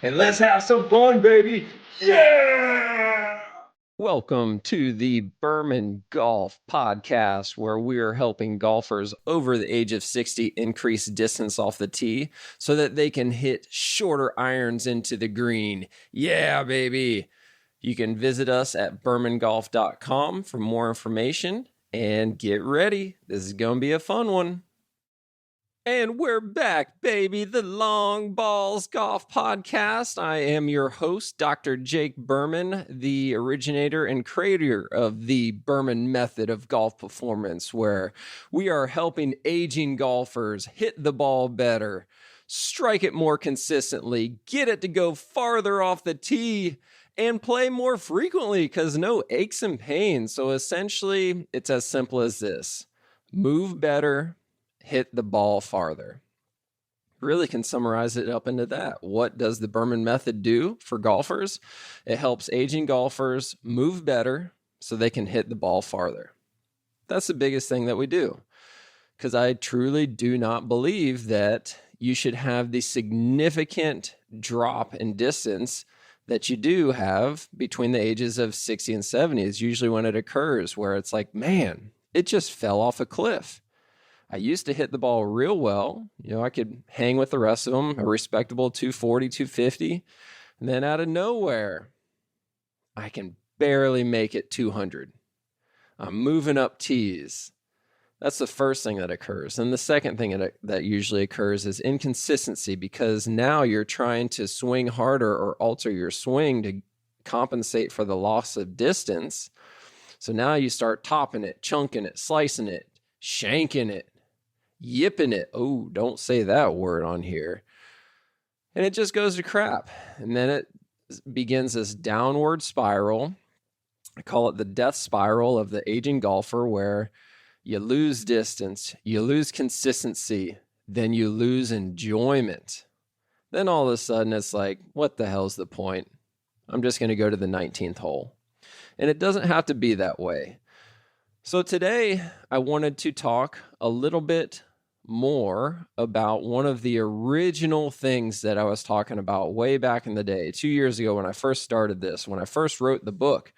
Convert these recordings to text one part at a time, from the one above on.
and let's have some fun, baby. Yeah! Welcome to the Berman Golf Podcast, where we are helping golfers over the age of 60 increase distance off the tee so that they can hit shorter irons into the green. Yeah, baby. You can visit us at bermangolf.com for more information and get ready. This is going to be a fun one. And we're back, baby. The Long Balls Golf Podcast. I am your host, Dr. Jake Berman, the originator and creator of the Berman method of golf performance, where we are helping aging golfers hit the ball better, strike it more consistently, get it to go farther off the tee, and play more frequently because no aches and pains. So essentially, it's as simple as this: move better, hit the ball farther. Really can summarize it up into that. What does the Berman method do for golfers? It helps aging golfers move better so they can hit the ball farther. That's the biggest thing that we do, because I truly do not believe that you should have the significant drop in distance that you do have between the ages of 60 and 70 is usually when it occurs, where it's like, man, it just fell off a cliff. I used to hit the ball real well. I could hang with the rest of them, a respectable 240, 250. And then out of nowhere, I can barely make it 200. I'm moving up tees. That's the first thing that occurs. And the second thing that usually occurs is inconsistency, because now you're trying to swing harder or alter your swing to compensate for the loss of distance. So now you start topping it, chunking it, slicing it, shanking it, yipping it. Oh, don't say that word on here. And it just goes to crap. And then it begins this downward spiral. I call it the death spiral of the aging golfer, where you lose distance, you lose consistency, then you lose enjoyment. Then all of a sudden it's like, what the hell's the point? I'm just going to go to the 19th hole. And it doesn't have to be that way. So today I wanted to talk a little bit more about one of the original things that I was talking about way back in the day, 2 years ago when I first started this, when I first wrote the book,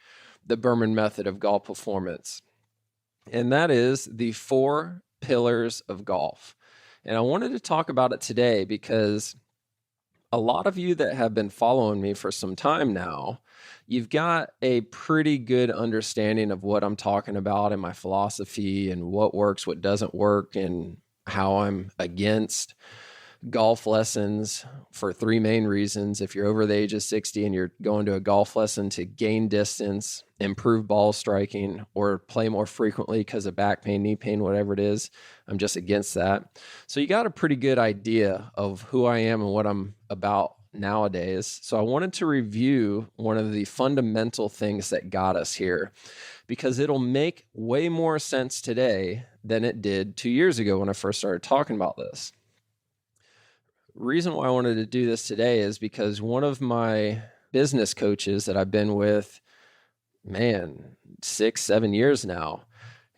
The Berman Method of Golf Performance. And that is the 4 pillars of golf. And I wanted to talk about it today because a lot of you that have been following me for some time now, you've got a pretty good understanding of what I'm talking about and my philosophy and what works, what doesn't work, and how I'm against golf lessons for 3 main reasons. If you're over the age of 60 and you're going to a golf lesson to gain distance, improve ball striking, or play more frequently because of back pain, knee pain, whatever it is, I'm just against that. So you got a pretty good idea of who I am and what I'm about nowadays. So I wanted to review one of the fundamental things that got us here, because it'll make way more sense today than it did 2 years ago when I first started talking about this. Reason why I wanted to do this today is because one of my business coaches that I've been with, 6-7 years now,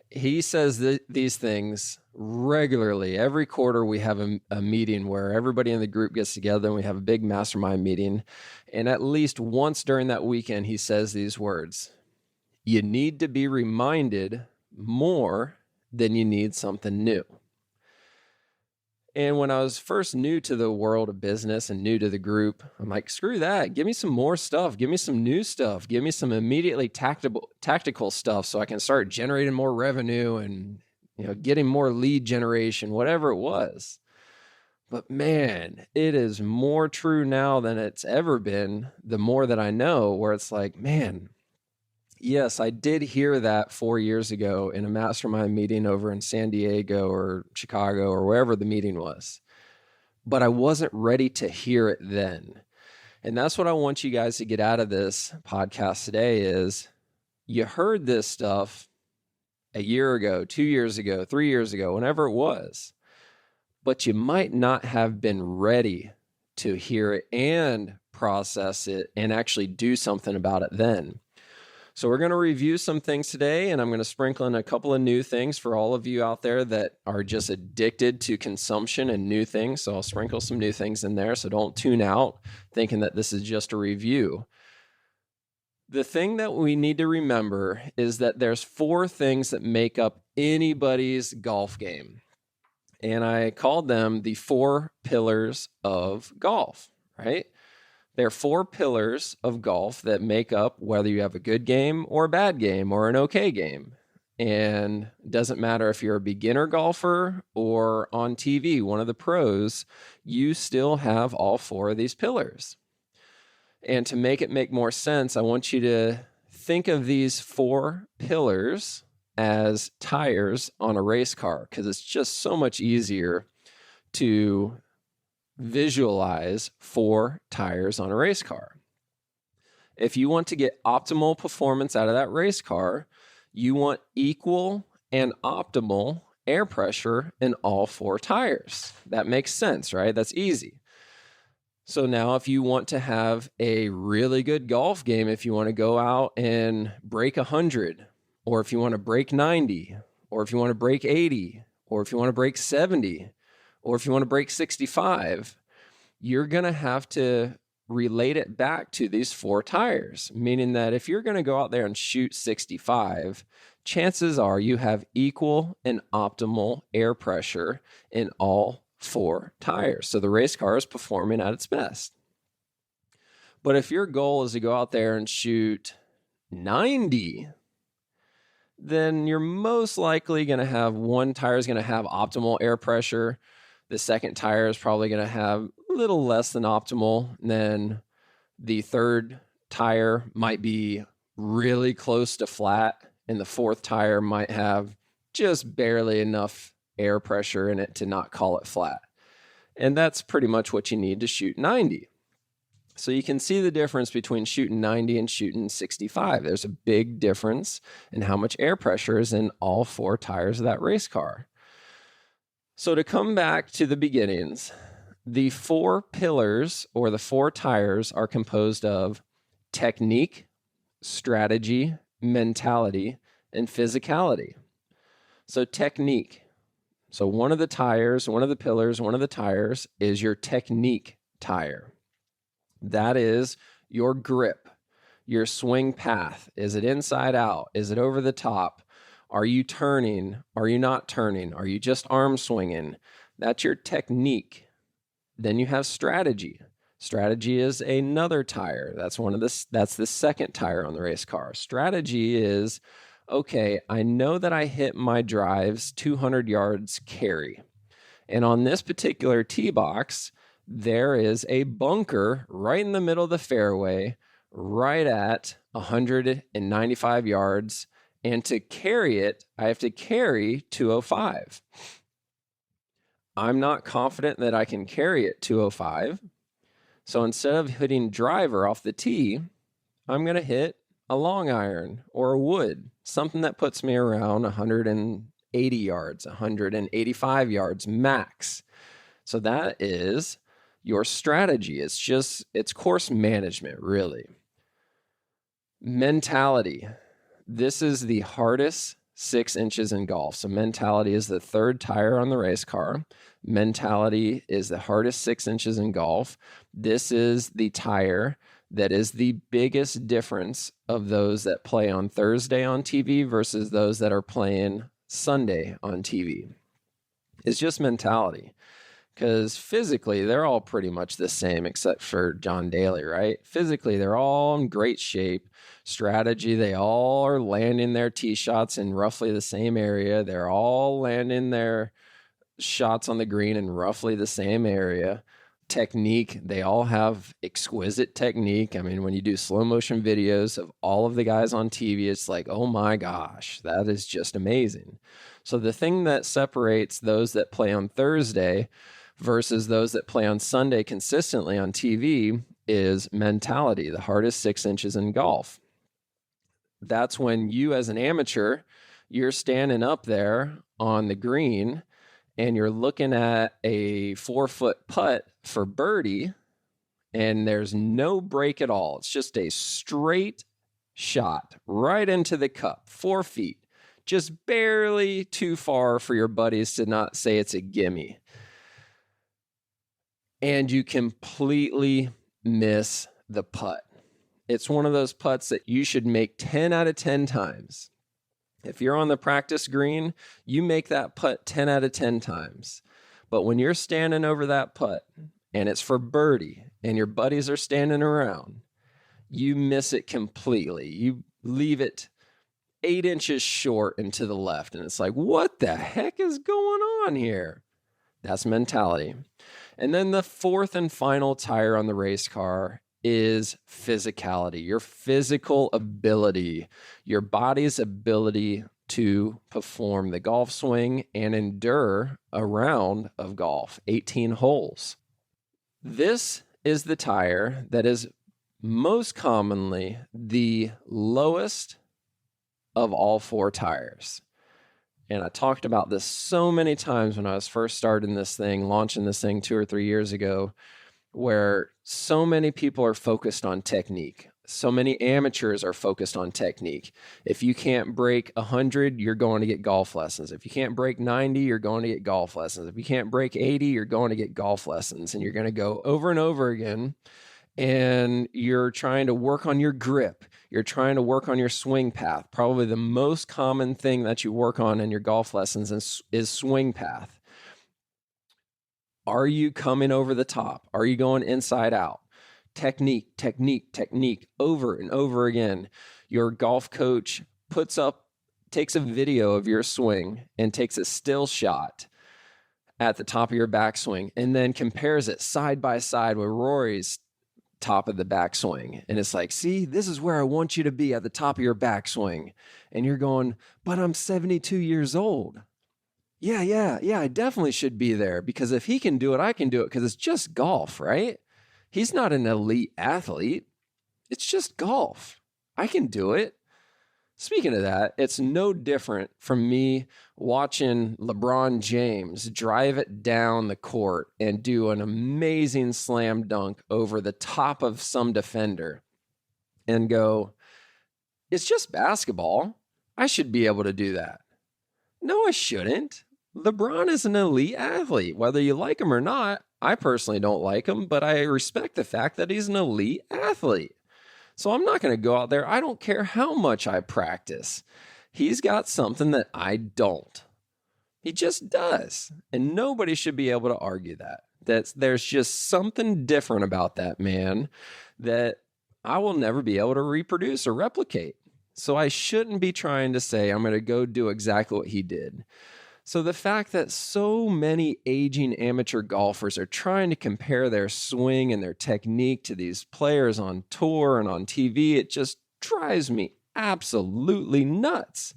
he says these things regularly. Every quarter we have a meeting where everybody in the group gets together and we have a big mastermind meeting. And at least once during that weekend, he says these words: you need to be reminded more than you need something new. And when I was first new to the world of business and new to the group, I'm like, screw that. Give me some more stuff. Give me some new stuff. Give me some immediately tactical stuff so I can start generating more revenue and getting more lead generation, whatever it was. But man, it is more true now than it's ever been, the more that I know, where it's like, man, yes, I did hear that 4 years ago in a mastermind meeting over in San Diego or Chicago or wherever the meeting was, but I wasn't ready to hear it then. And that's what I want you guys to get out of this podcast today is you heard this stuff a year ago, 2 years ago, 3 years ago, whenever it was, but you might not have been ready to hear it and process it and actually do something about it then. So we're going to review some things today, and I'm going to sprinkle in a couple of new things for all of you out there that are just addicted to consumption and new things. So I'll sprinkle some new things in there. So don't tune out thinking that this is just a review. The thing that we need to remember is that there's 4 things that make up anybody's golf game. And I called them the 4 pillars of golf, right? There are 4 pillars of golf that make up whether you have a good game or a bad game or an okay game. And it doesn't matter if you're a beginner golfer or on TV, one of the pros, you still have all 4 of these pillars. And to make it make more sense, I want you to think of these 4 pillars as tires on a race car, because it's just so much easier to visualize 4 tires on a race car. If you want to get optimal performance out of that race car, you want equal and optimal air pressure in all 4 tires. That makes sense, right? That's easy. So now if you want to have a really good golf game, if you want to go out and break 100, or if you want to break 90, or if you want to break 80, or if you want to break 70, or if you want to break 65, you're going to have to relate it back to these 4 tires, meaning that if you're going to go out there and shoot 65, chances are you have equal and optimal air pressure in all 4 tires. So the race car is performing at its best. But if your goal is to go out there and shoot 90, then you're most likely going to have one tire is going to have optimal air pressure. The second tire is probably going to have a little less than optimal. And then the third tire might be really close to flat. And the 4th tire might have just barely enough air pressure in it to not call it flat. And that's pretty much what you need to shoot 90. So you can see the difference between shooting 90 and shooting 65. There's a big difference in how much air pressure is in all 4 tires of that race car. So to come back to the beginnings, the 4 pillars or the 4 tires are composed of technique, strategy, mentality, and physicality. So technique. So one of the tires, one of the pillars, one of the tires is your technique tire. That is your grip, your swing path. Is it inside out? Is it over the top? Are you turning? Are you not turning? Are you just arm swinging? That's your technique. Then you have strategy. Strategy is another tire. That's the second tire on the race car. Strategy is, okay, I know that I hit my drives 200 yards carry. And on this particular tee box, there is a bunker right in the middle of the fairway, right at 195 yards. And to carry it, I have to carry 205. I'm not confident that I can carry it 205. So instead of hitting driver off the tee, I'm going to hit a long iron or a wood, something that puts me around 180 yards, 185 yards max. So that is your strategy. It's course management, really. Mentality. This is the hardest 6 inches in golf. So mentality is the 3rd tire on the race car. Mentality is the hardest 6 inches in golf. This is the tire that is the biggest difference of those that play on Thursday on TV versus those that are playing Sunday on TV. It's just mentality. Because physically, they're all pretty much the same except for John Daly, right? Physically, they're all in great shape. Strategy, they all are landing their tee shots in roughly the same area. They're all landing their shots on the green in roughly the same area. Technique, they all have exquisite technique. I mean, when you do slow motion videos of all of the guys on TV, it's like, oh my gosh, that is just amazing. So the thing that separates those that play on Thursday versus those that play on Sunday consistently on TV is mentality, the hardest 6 inches in golf. That's when you as an amateur, you're standing up there on the green and you're looking at a 4-foot putt for birdie and there's no break at all. It's just a straight shot right into the cup, 4 feet, just barely too far for your buddies to not say it's a gimme. And you completely miss the putt. It's one of those putts that you should make 10 out of 10 times. If you're on the practice green, you make that putt 10 out of 10 times. But when you're standing over that putt and it's for birdie and your buddies are standing around, you miss it completely. You leave it 8 inches short and to the left. And it's like, what the heck is going on here? That's mentality. And then the fourth and final tire on the race car is physicality, your physical ability, your body's ability to perform the golf swing and endure a round of golf, 18 holes. This is the tire that is most commonly the lowest of all 4 tires. And I talked about this so many times when I was first starting this thing, launching this thing 2 or 3 years ago, where so many people are focused on technique. So many amateurs are focused on technique. If you can't break 100, you're going to get golf lessons. If you can't break 90, you're going to get golf lessons. If you can't break 80, you're going to get golf lessons. And you're going to go over and over again. And you're trying to work on your grip. You're trying to work on your swing path. Probably the most common thing that you work on in your golf lessons is swing path. Are you coming over the top? Are you going inside out? Technique, technique, technique, over and over again. Your golf coach takes a video of your swing and takes a still shot at the top of your backswing and then compares it side by side with Rory's top of the backswing. And it's like, see, this is where I want you to be at the top of your backswing. And you're going, but I'm 72 years old. Yeah, I definitely should be there because if he can do it, I can do it because it's just golf, right? He's not an elite athlete. It's just golf. I can do it. Speaking of that, it's no different from me watching LeBron James drive it down the court and do an amazing slam dunk over the top of some defender and go, it's just basketball. I should be able to do that. No, I shouldn't. LeBron is an elite athlete, whether you like him or not. I personally don't like him, but I respect the fact that he's an elite athlete. So I'm not going to go out there. I don't care how much I practice. He's got something that I don't. He just does. And nobody should be able to argue that. There's just something different about that man that I will never be able to reproduce or replicate. So I shouldn't be trying to say I'm going to go do exactly what he did. So the fact that so many aging amateur golfers are trying to compare their swing and their technique to these players on tour and on TV, it just drives me absolutely nuts.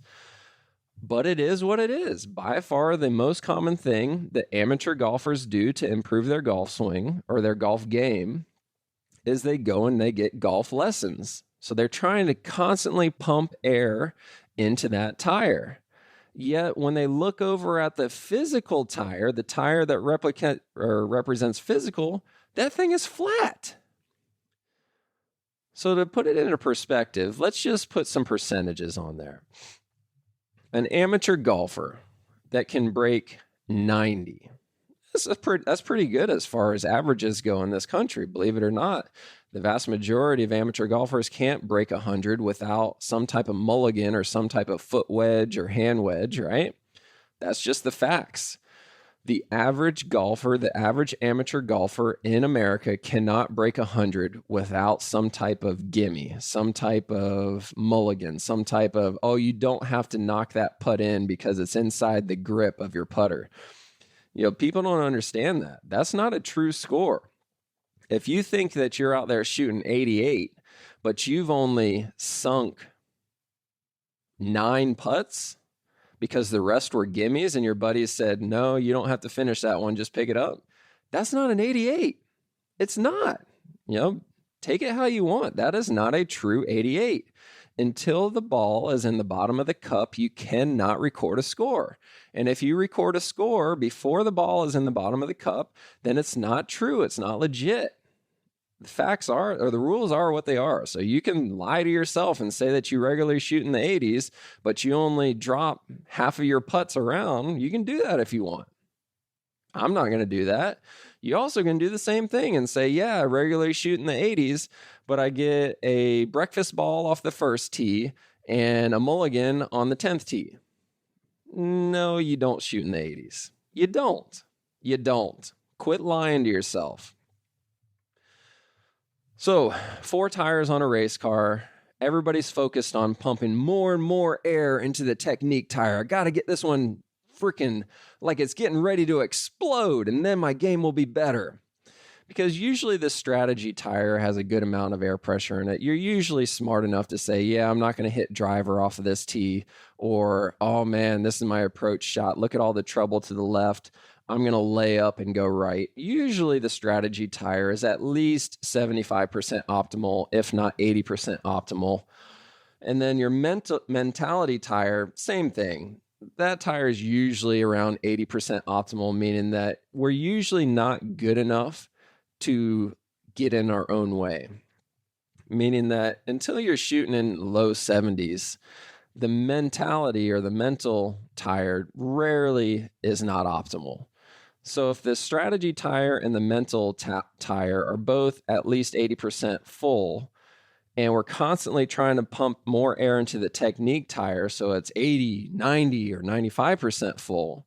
But it is what it is. By far the most common thing that amateur golfers do to improve their golf swing or their golf game is they go and they get golf lessons. So they're trying to constantly pump air into that tire. Yet when they look over at the physical tire, the tire that represents physical, that thing is flat. So to put it into perspective, let's just put some percentages on there. An amateur golfer that can break 90. That's pretty good as far as averages go in this country, believe it or not. The vast majority of amateur golfers can't break 100 without some type of mulligan or some type of foot wedge or hand wedge, right? That's just the facts. The average golfer, the average amateur golfer in America cannot break 100 without some type of gimme, some type of mulligan, some type of, oh, you don't have to knock that putt in because it's inside the grip of your putter. You know, people don't understand that. That's not a true score. If you think that you're out there shooting 88, but you've only sunk 9 putts because the rest were gimmies and your buddies said, no, you don't have to finish that one, just pick it up. That's not an 88. It's not. You know, take it how you want. That is not a true 88. Until the ball is in the bottom of the cup, you cannot record a score. And if you record a score before the ball is in the bottom of the cup, then it's not true. It's not legit. the facts are, or the rules are what they are. So you can lie to yourself and say that you regularly shoot in the 80s, but you only drop half of your putts around. You can do that if you want. I'm not going to do that. You also can do the same thing and say, yeah, I regularly shoot in the 80s, but I get a breakfast ball off the first tee and a mulligan on the 10th tee. No, you don't shoot in the 80s. You don't. You don't. Quit lying to yourself. So, 4 tires on a race car. Everybody's focused on pumping more and more air into the technique tire. I got to get this one freaking like it's getting ready to explode, and then my game will be better. Because usually the strategy tire has a good amount of air pressure in it. You're usually smart enough to say, yeah, I'm not going to hit driver off of this tee. Or, oh man, this is my approach shot. Look at all the trouble to the left. I'm going to lay up and go right. Usually the strategy tire is at least 75% optimal, if not 80% optimal. And then your mentality tire, same thing. That tire is usually around 80% optimal, meaning that we're usually not good enough to get in our own way. Meaning that until you're shooting in low 70s, the mentality or the mental tire rarely is not optimal. So if the strategy tire and the mental tire are both at least 80% full, and we're constantly trying to pump more air into the technique tire, so it's 80, 90, or 95% full,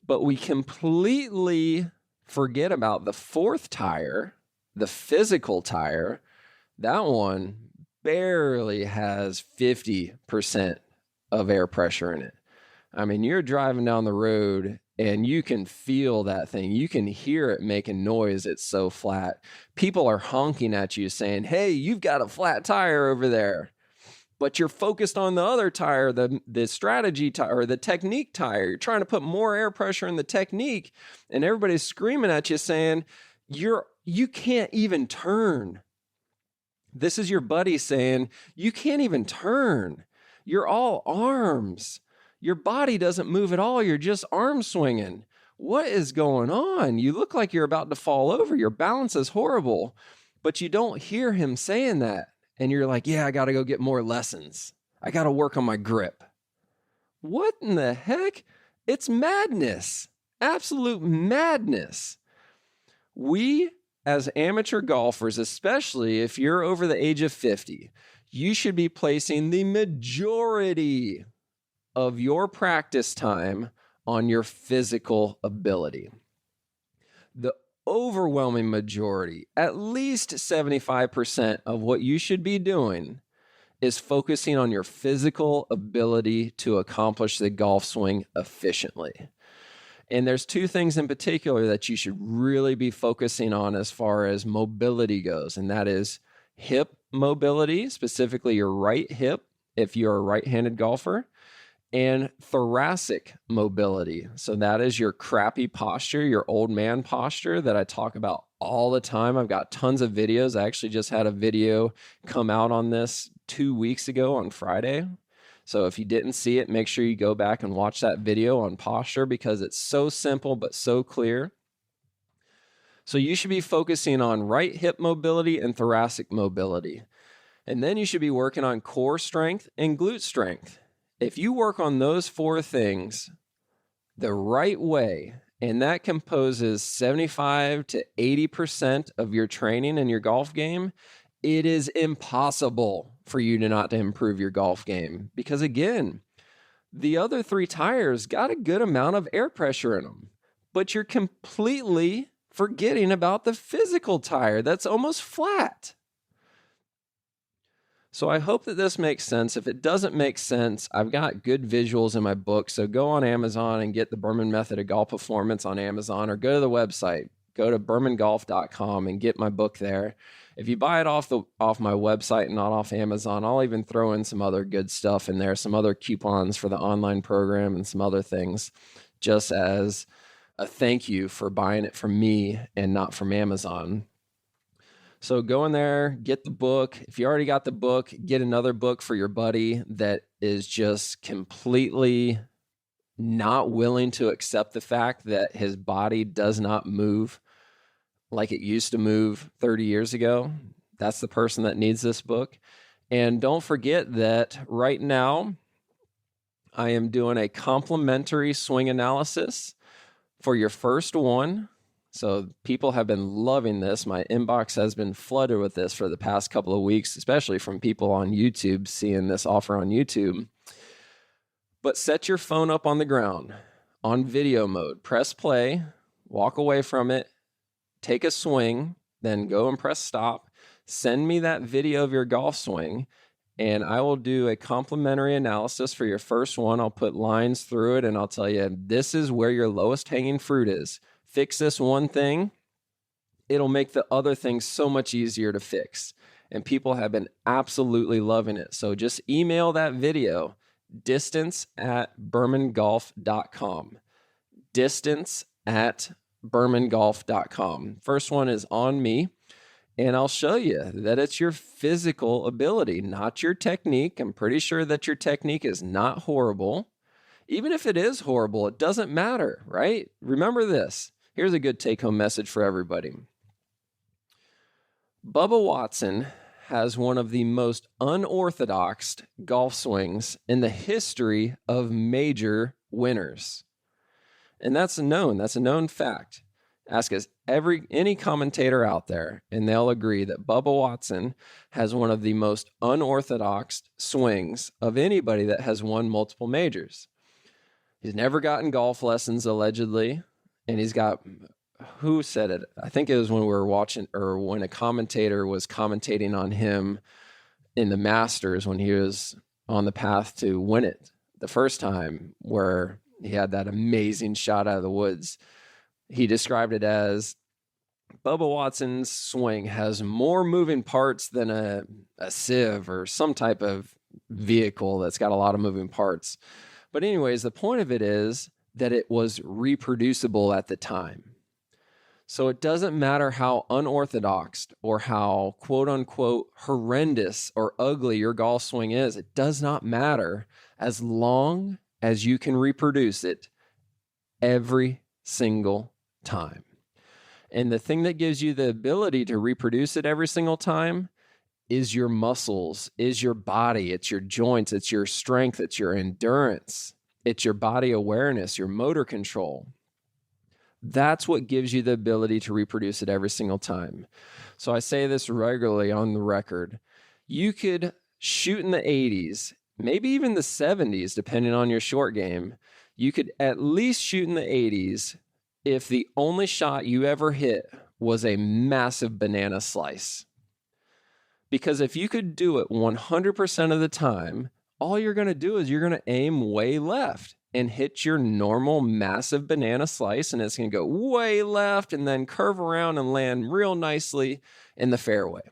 but we completely forget about the 4th tire, the physical tire. That one barely has 50% of air pressure in it. I mean, you're driving down the road and you can feel that thing. You can hear it making noise. It's so flat. People are honking at you saying, hey, you've got a flat tire over there. But you're focused on the other tire, the strategy tire, or the technique tire. You're trying to put more air pressure in the technique, and everybody's screaming at you saying, you can't even turn. This is your buddy saying, you can't even turn. You're all arms. Your body doesn't move at all. You're just arm swinging. What is going on? You look like you're about to fall over. Your balance is horrible. But you don't hear him saying that. And you're like, yeah, I got to go get more lessons. I got to work on my grip. What in the heck? It's madness. Absolute madness. We, as amateur golfers, especially if you're over the age of 50, you should be placing the majority of your practice time on your physical ability. The overwhelming majority, at least 75% of what you should be doing is focusing on your physical ability to accomplish the golf swing efficiently. And there's 2 things in particular that you should really be focusing on as far as mobility goes, and that is hip mobility, specifically your right hip if you're a right-handed golfer, and thoracic mobility. So that is your crappy posture, your old man posture that I talk about all the time. I've got tons of videos. I actually just had a video come out on this 2 weeks ago on Friday. So if you didn't see it, make sure you go back and watch that video on posture because it's so simple but so clear. So you should be focusing on right hip mobility and thoracic mobility. And then you should be working on core strength and glute strength. If you work on those 4 things the right way, and that composes 75 to 80% of your training and your golf game, it is impossible for you to not improve your golf game. Because again, the other 3 tires got a good amount of air pressure in them, but you're completely forgetting about the physical tire that's almost flat. So I hope that this makes sense. If it doesn't make sense, I've got good visuals in my book. So go on Amazon and get the Berman Method of Golf Performance on Amazon, or go to the website. Go to bermangolf.com and get my book there. If you buy it off my website and not off Amazon, I'll even throw in some other good stuff in there, some other coupons for the online program and some other things, just as a thank you for buying it from me and not from Amazon. So go in there, get the book. If you already got the book, get another book for your buddy that is just completely not willing to accept the fact that his body does not move like it used to move 30 years ago, that's the person that needs this book. And don't forget that right now, I am doing a complimentary swing analysis for your first one. So people have been loving this. My inbox has been flooded with this for the past couple of weeks, especially from people on YouTube seeing this offer on YouTube. But set your phone up on the ground on video mode, press play, walk away from it, take a swing, then go and press stop. Send me that video of your golf swing, and I will do a complimentary analysis for your first one. I'll put lines through it, and I'll tell you, this is where your lowest hanging fruit is. Fix this one thing. It'll make the other things so much easier to fix. And people have been absolutely loving it. So just email that video, distance@bermangolf.com. distance@bermangolf.com. First one is on me. And I'll show you that it's your physical ability, not your technique. I'm pretty sure that your technique is not horrible. Even if it is horrible, it doesn't matter, right? Remember this. Here's a good take-home message for everybody. Bubba Watson has one of the most unorthodox golf swings in the history of major winners. And that's a known fact. Ask us any commentator out there, and they'll agree that Bubba Watson has one of the most unorthodox swings of anybody that has won multiple majors. He's never gotten golf lessons, allegedly, and he's got, who said it? I think it was when we were watching, or when a commentator was commentating on him in the Masters when he was on the path to win it the first time, where he had that amazing shot out of the woods. He described it as Bubba Watson's swing has more moving parts than a sieve or some type of vehicle that's got a lot of moving parts. But anyways, the point of it is that it was reproducible at the time. So it doesn't matter how unorthodox or how quote unquote horrendous or ugly your golf swing is. It does not matter as long as you can reproduce it every single time. And the thing that gives you the ability to reproduce it every single time is your muscles, is your body, it's your joints, it's your strength, it's your endurance, it's your body awareness, your motor control. That's what gives you the ability to reproduce it every single time. So I say this regularly on the record. You could shoot in the 80s, maybe even the 70s, depending on your short game. You could at least shoot in the 80s if the only shot you ever hit was a massive banana slice. Because if you could do it 100% of the time, all you're going to do is you're going to aim way left and hit your normal massive banana slice, and it's going to go way left and then curve around and land real nicely in the fairway.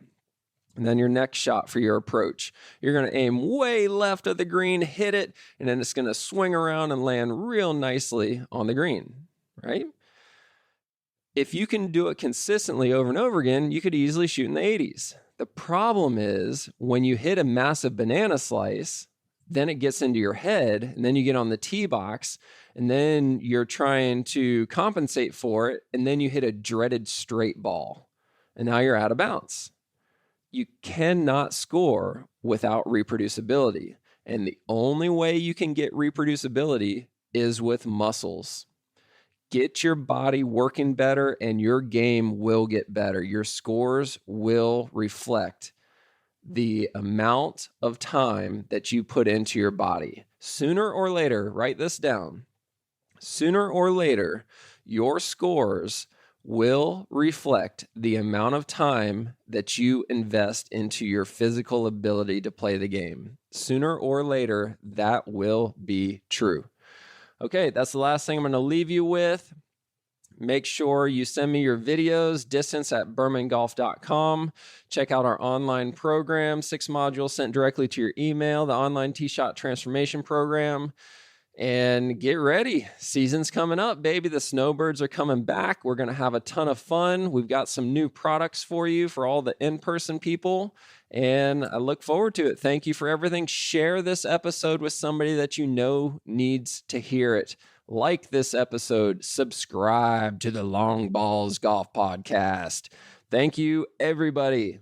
And then your next shot for your approach, you're going to aim way left of the green, hit it, and then it's going to swing around and land real nicely on the green, right? If you can do it consistently over and over again, you could easily shoot in the 80s. The problem is when you hit a massive banana slice, then it gets into your head, and then you get on the tee box, and then you're trying to compensate for it, and then you hit a dreaded straight ball, and now you're out of bounds. You cannot score without reproducibility, and the only way you can get reproducibility is with muscles. Get your body working better and your game will get better. Your scores will reflect the amount of time that you put into your body. Sooner or later, write this down. Sooner or later, your scores will reflect the amount of time that you invest into your physical ability to play the game. Sooner or later, that will be true. Okay, that's the last thing I'm going to leave you with. Make sure you send me your videos, distance@bermangolf.com. Check out our online program, 6 modules sent directly to your email, the online tee shot transformation program. And get ready. Season's coming up, baby. The snowbirds are coming back. We're going to have a ton of fun. We've got some new products for you for all the in-person people, and I look forward to it. Thank you for everything. Share this episode with somebody that you know needs to hear it. like this episode, subscribe to the Long Balls Golf Podcast. Thank you, everybody.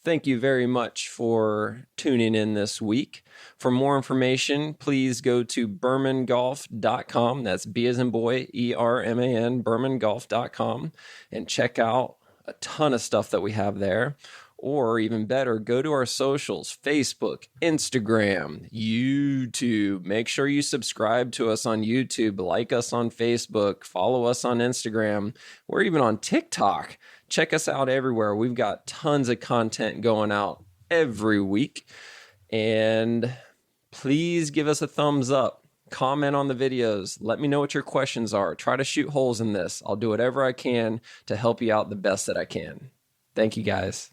Thank you very much for tuning in this week. For more information, please go to bermangolf.com. That's B as in boy, ERMAN, bermangolf.com, and check out a ton of stuff that we have there. Or even better, go to our socials, Facebook, Instagram, YouTube. Make sure you subscribe to us on YouTube, like us on Facebook, follow us on Instagram. We're even on TikTok. Check us out everywhere. We've got tons of content going out every week. And please give us a thumbs up. Comment on the videos. Let me know what your questions are. Try to shoot holes in this. I'll do whatever I can to help you out the best that I can. Thank you, guys.